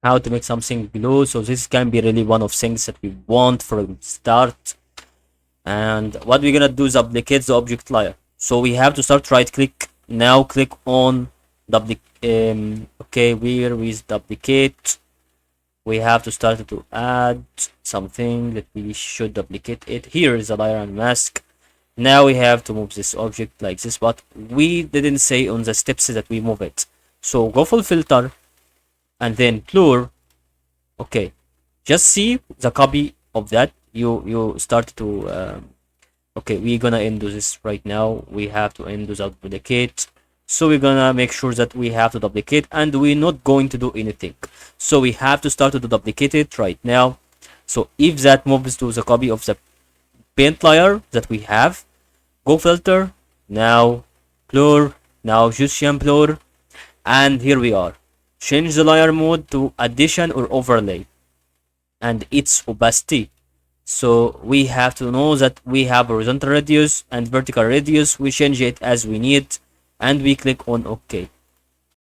how to make something blue. So this can be really one of things that we want from start. And what we're gonna do is duplicate the object layer. So we have to start right click. Now click on duplicate. Okay, where is duplicate? We have to start to add something that we should duplicate it. Here is the layer and mask. Now we have to move this object like this, but we didn't say on the steps that we move it. So go full filter and then blur. Okay, just see the copy of that. You start to okay, we're gonna undo this right now. We have to undo the duplicate. So we're gonna make sure that we have to duplicate, and we're not going to do anything. So we have to start to duplicate it right now. So if that moves to the copy of the paint layer that we have, go filter, now blur, now Gaussian blur, and here we are. Change the layer mode to addition or overlay and its opacity. So we have to know that we have horizontal radius and vertical radius. We change it as we need and we click on OK.